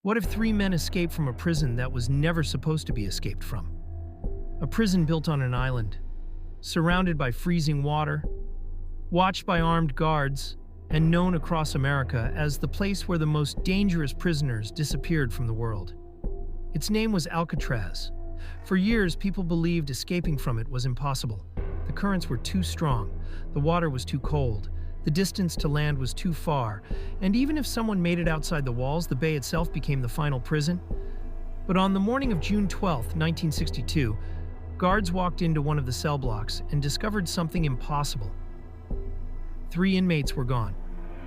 What if three men escaped from a prison that was never supposed to be escaped from? A prison built on an island, surrounded by freezing water, watched by armed guards, and known across America as the place where the most dangerous prisoners disappeared from the world. Its name was Alcatraz. For years, people believed escaping from it was impossible. The currents were too strong, the water was too cold, the distance to land was too far, and even if someone made it outside the walls, the bay itself became the final prison. But on the morning of June 12, 1962, guards walked into one of the cell blocks and discovered something impossible. 3 inmates were gone.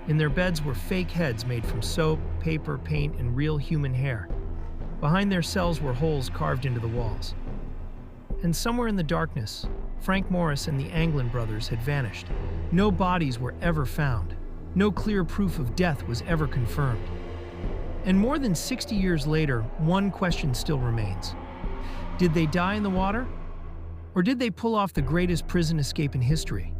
In their beds were fake heads made from soap, paper, paint, and real human hair. Behind their cells were holes carved into the walls. And somewhere in the darkness, Frank Morris and the Anglin brothers had vanished. No bodies were ever found. No clear proof of death was ever confirmed. And more than 60 years later, one question still remains. Did they die in the water? Or did they pull off the greatest prison escape in history?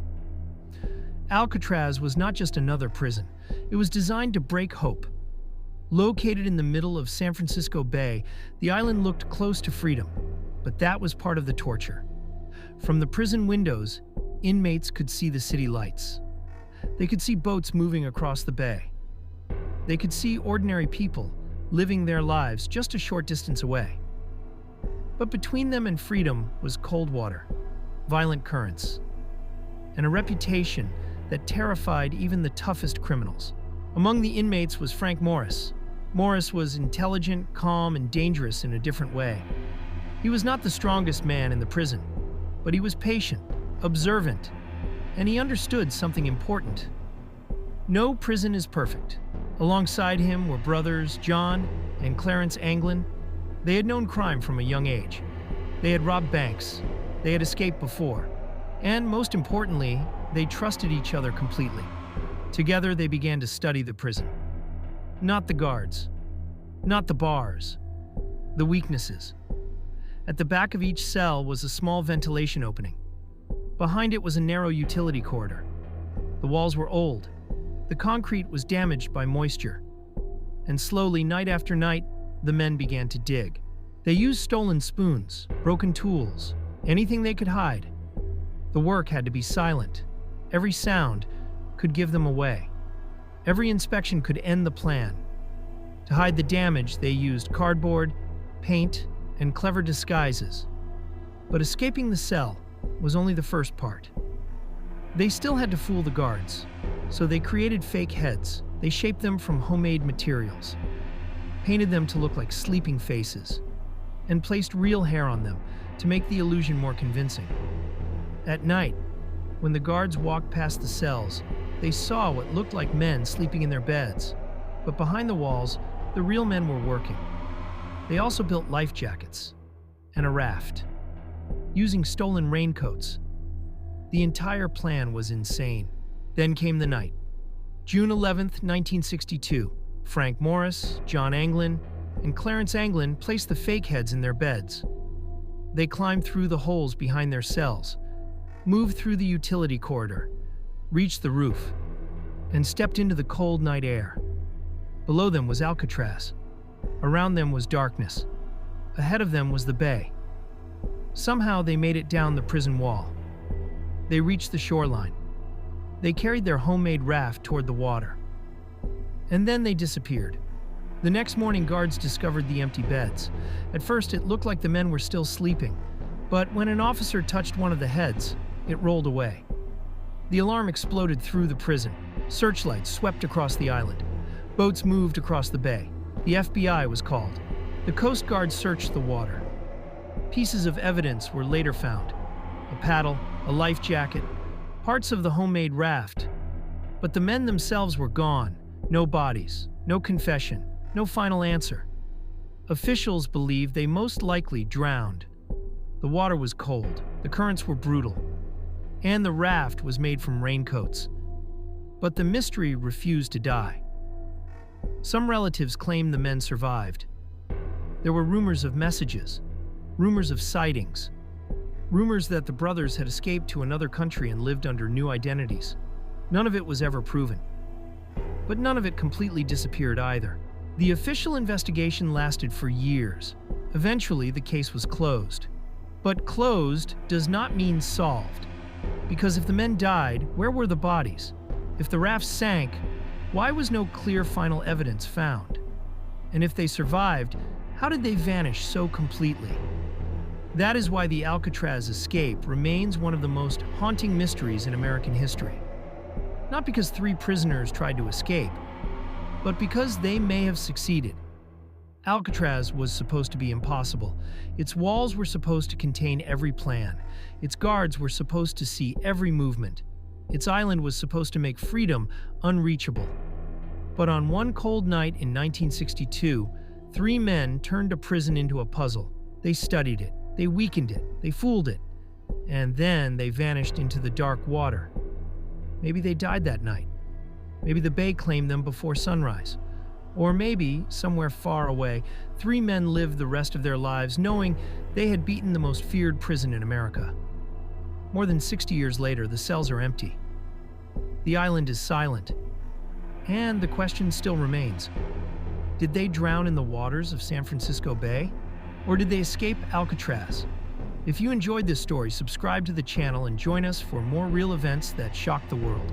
Alcatraz was not just another prison. It was designed to break hope. Located in the middle of San Francisco Bay, the island looked close to freedom, but that was part of the torture. From the prison windows, inmates could see the city lights. They could see boats moving across the bay. They could see ordinary people living their lives just a short distance away. But between them and freedom was cold water, violent currents, and a reputation that terrified even the toughest criminals. Among the inmates was Frank Morris. Morris was intelligent, calm, and dangerous in a different way. He was not the strongest man in the prison, but he was patient, observant, and he understood something important. No prison is perfect. Alongside him were brothers John and Clarence Anglin. They had known crime from a young age. They had robbed banks. They had escaped before. And most importantly, they trusted each other completely. Together, they began to study the prison. Not the guards, not the bars, the weaknesses. At the back of each cell was a small ventilation opening. Behind it was a narrow utility corridor. The walls were old. The concrete was damaged by moisture. And slowly, night after night, the men began to dig. They used stolen spoons, broken tools, anything they could hide. The work had to be silent. Every sound could give them away. Every inspection could end the plan. To hide the damage, they used cardboard, paint, and clever disguises. But escaping the cell was only the first part. They still had to fool the guards, so they created fake heads. They shaped them from homemade materials, painted them to look like sleeping faces, and placed real hair on them to make the illusion more convincing. At night, when the guards walked past the cells, they saw what looked like men sleeping in their beds. But behind the walls, the real men were working. They also built life jackets and a raft, using stolen raincoats. The entire plan was insane. Then came the night. June 11th, 1962. Frank Morris, John Anglin, and Clarence Anglin placed the fake heads in their beds. They climbed through the holes behind their cells, moved through the utility corridor, reached the roof, and stepped into the cold night air. Below them was Alcatraz. Around them was darkness. Ahead of them was the bay. Somehow they made it down the prison wall. They reached the shoreline. They carried their homemade raft toward the water. And then they disappeared. The next morning, guards discovered the empty beds. At first, it looked like the men were still sleeping, but when an officer touched one of the heads, it rolled away. The alarm exploded through the prison. Searchlights swept across the island. Boats moved across the bay. The FBI was called. The Coast Guard searched the water. Pieces of evidence were later found. A paddle, a life jacket, parts of the homemade raft. But the men themselves were gone. No bodies, no confession, no final answer. Officials believe they most likely drowned. The water was cold, the currents were brutal, and the raft was made from raincoats. But the mystery refused to die. Some relatives claimed the men survived. There were rumors of messages, rumors of sightings, rumors that the brothers had escaped to another country and lived under new identities. None of it was ever proven. But none of it completely disappeared either. The official investigation lasted for years. Eventually, the case was closed. But closed does not mean solved. Because if the men died, where were the bodies? If the raft sank, why was no clear final evidence found? And if they survived, how did they vanish so completely? That is why the Alcatraz escape remains one of the most haunting mysteries in American history. Not because 3 prisoners tried to escape, but because they may have succeeded. Alcatraz was supposed to be impossible. Its walls were supposed to contain every plan. Its guards were supposed to see every movement. Its island was supposed to make freedom unreachable. But on one cold night in 1962, 3 men turned a prison into a puzzle. They studied it, they weakened it, they fooled it, and then they vanished into the dark water. Maybe they died that night. Maybe the bay claimed them before sunrise. Or maybe, somewhere far away, 3 men lived the rest of their lives knowing they had beaten the most feared prison in America. More than 60 years later, the cells are empty. The island is silent. And the question still remains. Did they drown in the waters of San Francisco Bay? Or did they escape Alcatraz? If you enjoyed this story, subscribe to the channel and join us for more real events that shock the world.